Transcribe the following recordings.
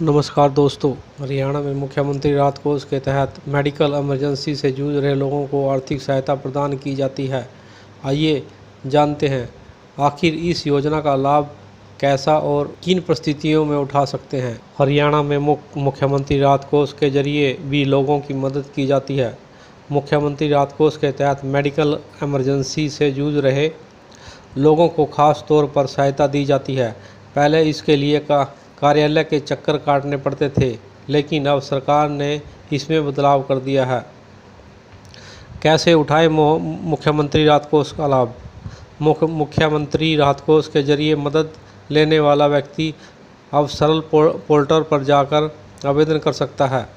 नमस्कार दोस्तों। हरियाणा में मुख्यमंत्री राहत कोष के तहत मेडिकल इमरजेंसी से जूझ रहे लोगों को आर्थिक सहायता प्रदान की जाती है। आइए जानते हैं आखिर इस योजना का लाभ कैसा और किन परिस्थितियों में उठा सकते हैं। हरियाणा में मुख्यमंत्री राहत कोष के जरिए भी लोगों की मदद की जाती है। मुख्यमंत्री राहत कोष के तहत मेडिकल इमरजेंसी से जूझ रहे लोगों को खास तौर पर सहायता दी जाती है। पहले इसके लिए कार्यालय के चक्कर काटने पड़ते थे, लेकिन अब सरकार ने इसमें बदलाव कर दिया है। कैसे उठाए मुख्यमंत्री राहत कोष का लाभ। मुख्यमंत्री राहत कोष के जरिए मदद लेने वाला व्यक्ति अब सरल पोर्टल पर जाकर आवेदन कर सकता है।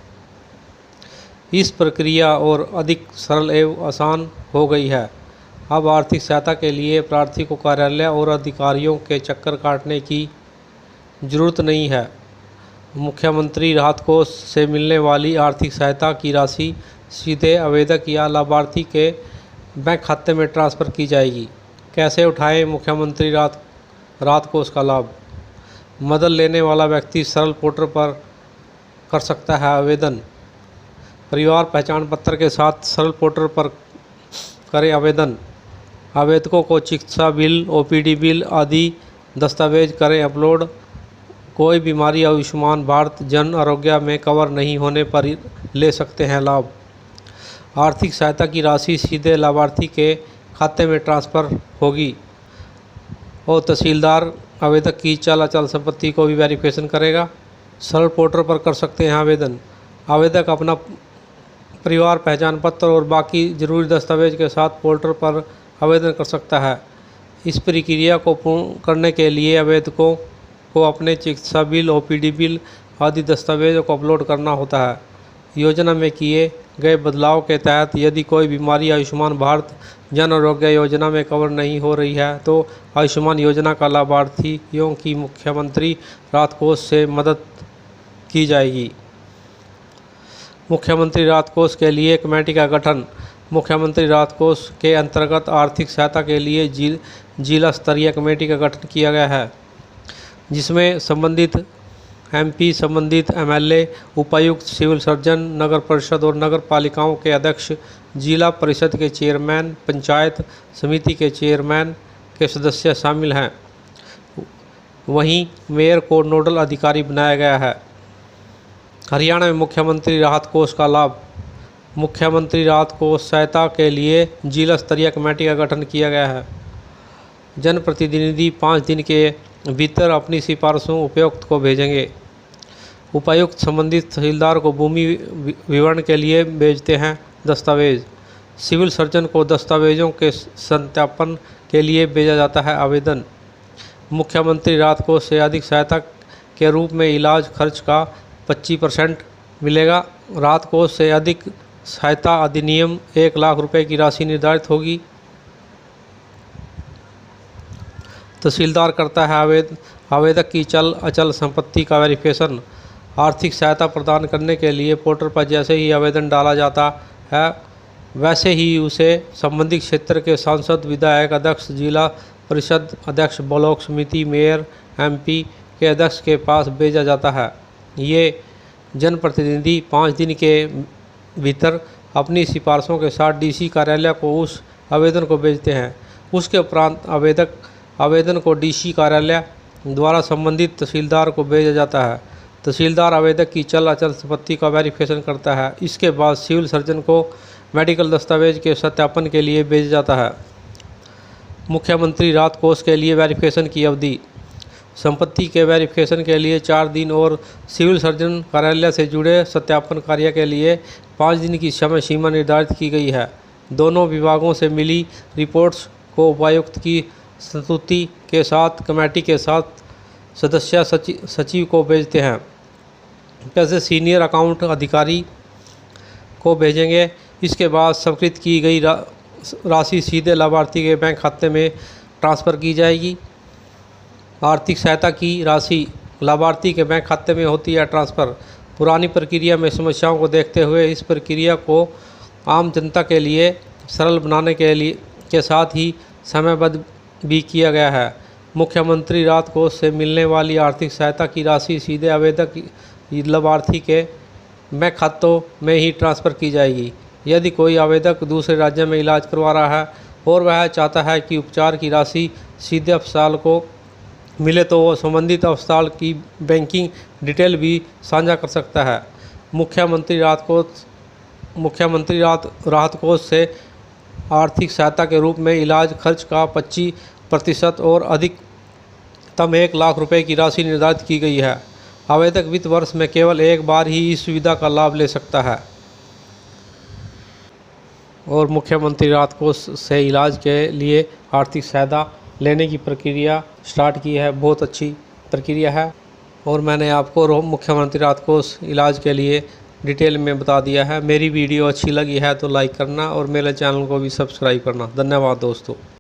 इस प्रक्रिया और अधिक सरल एवं आसान हो गई है। अब आर्थिक सहायता के लिए प्रार्थी को कार्यालय और अधिकारियों के चक्कर काटने की ज़रूरत नहीं है। मुख्यमंत्री राहत कोष से मिलने वाली आर्थिक सहायता की राशि सीधे आवेदक या लाभार्थी के बैंक खाते में ट्रांसफ़र की जाएगी। कैसे उठाएं मुख्यमंत्री राहत कोष का लाभ। मदद लेने वाला व्यक्ति सरल पोर्टल पर कर सकता है आवेदन। परिवार पहचान पत्र के साथ सरल पोर्टल पर करें आवेदन। आवेदकों को चिकित्सा बिल, ओपीडी बिल आदि दस्तावेज करें अपलोड। कोई बीमारी आयुष्मान भारत जन आरोग्य में कवर नहीं होने पर ले सकते हैं लाभ। आर्थिक सहायता की राशि सीधे लाभार्थी के खाते में ट्रांसफ़र होगी और तहसीलदार आवेदक की चल अचल संपत्ति को भी वेरिफिकेशन करेगा। सरल पोर्टल पर कर सकते हैं आवेदन। आवेदक अपना परिवार पहचान पत्र और बाकी ज़रूरी दस्तावेज के साथ पोर्टल पर आवेदन कर सकता है। इस प्रक्रिया को पूर्ण करने के लिए आवेदकों को अपने चिकित्सा बिल, ओपीडी बिल आदि दस्तावेजों को अपलोड करना होता है। योजना में किए गए बदलाव के तहत यदि कोई बीमारी आयुष्मान भारत जन आरोग्य योजना में कवर नहीं हो रही है तो आयुष्मान योजना का लाभार्थियों की मुख्यमंत्री राहत कोष से मदद की जाएगी। मुख्यमंत्री राहत कोष के लिए कमेटी का गठन। मुख्यमंत्री राहत कोष के अंतर्गत आर्थिक सहायता के लिए जिला स्तरीय कमेटी का गठन किया गया है, जिसमें संबंधित एमपी, संबंधित एमएलए, उपायुक्त, सिविल सर्जन, नगर परिषद और नगर पालिकाओं के अध्यक्ष, जिला परिषद के चेयरमैन, पंचायत समिति के चेयरमैन के सदस्य शामिल हैं। वहीं मेयर को नोडल अधिकारी बनाया गया है। हरियाणा में मुख्यमंत्री राहत कोष का लाभ। मुख्यमंत्री राहत कोष सहायता के लिए जिला स्तरीय कमेटी का गठन किया गया है। जनप्रतिनिधि 5 दिन के भीतर अपनी सिफारिशों उपायुक्त को भेजेंगे। उपायुक्त संबंधित तहसीलदार को भूमि विवरण के लिए भेजते हैं दस्तावेज। सिविल सर्जन को दस्तावेजों के सत्यापन के लिए भेजा जाता है आवेदन। मुख्यमंत्री राहत कोष से अधिक सहायता के रूप में इलाज खर्च का 25% मिलेगा। राहत कोष से अधिक सहायता अधिनियम 1 लाख रुपए की राशि निर्धारित होगी। तहसीलदार करता है आवेदक की चल अचल संपत्ति का वेरिफिकेशन। आर्थिक सहायता प्रदान करने के लिए पोर्टल पर जैसे ही आवेदन डाला जाता है, वैसे ही उसे संबंधित क्षेत्र के सांसद, विधायक, अध्यक्ष, जिला परिषद अध्यक्ष, ब्लॉक समिति, मेयर, एमपी के अध्यक्ष के पास भेजा जाता है। ये जनप्रतिनिधि 5 दिन के भीतर अपनी सिफारिशों के साथ डीसी कार्यालय को उस आवेदन को भेजते हैं। उसके उपरांत आवेदन को डीसी कार्यालय द्वारा संबंधित तहसीलदार को भेजा जाता है। तहसीलदार आवेदक की चल अचल संपत्ति का वेरिफिकेशन करता है। इसके बाद सिविल सर्जन को मेडिकल दस्तावेज के सत्यापन के लिए भेजा जाता है। मुख्यमंत्री राहत कोष के लिए वेरिफिकेशन की अवधि। संपत्ति के वेरिफिकेशन के लिए 4 दिन और सिविल सर्जन कार्यालय से जुड़े सत्यापन कार्य के लिए 5 दिन की समय सीमा निर्धारित की गई है। दोनों विभागों से मिली रिपोर्ट्स को उपायुक्त की संस्तुति के साथ कमेटी के साथ सदस्य सचिव को भेजते हैं। कैसे सीनियर अकाउंट अधिकारी को भेजेंगे। इसके बाद स्वीकृत की गई राशि सीधे लाभार्थी के बैंक खाते में ट्रांसफ़र की जाएगी। आर्थिक सहायता की राशि लाभार्थी के बैंक खाते में होती है ट्रांसफ़र। पुरानी प्रक्रिया में समस्याओं को देखते हुए इस प्रक्रिया को आम जनता के लिए सरल बनाने के साथ ही समयबद्ध भी किया गया है। मुख्यमंत्री राहत कोष से मिलने वाली आर्थिक सहायता की राशि सीधे आवेदक लाभार्थी के बैंक खातों में ही ट्रांसफ़र की जाएगी। यदि कोई आवेदक दूसरे राज्य में इलाज करवा रहा है और वह चाहता है कि उपचार की राशि सीधे अस्पताल को मिले तो वो संबंधित अस्पताल की बैंकिंग डिटेल भी साझा कर सकता है। मुख्यमंत्री राहत कोष से आर्थिक सहायता के रूप में इलाज खर्च का 25% और अधिकतम 1 लाख रुपए की राशि निर्धारित की गई है। आवेदक वित्त वर्ष में केवल एक बार ही इस सुविधा का लाभ ले सकता है। और मुख्यमंत्री राहत कोष से इलाज के लिए आर्थिक सहायता लेने की प्रक्रिया स्टार्ट की है। बहुत अच्छी प्रक्रिया है और मैंने आपको मुख्यमंत्री राहत कोष इलाज के लिए डिटेल में बता दिया है। मेरी वीडियो अच्छी लगी है तो लाइक करना और मेरे चैनल को भी सब्सक्राइब करना। धन्यवाद दोस्तों।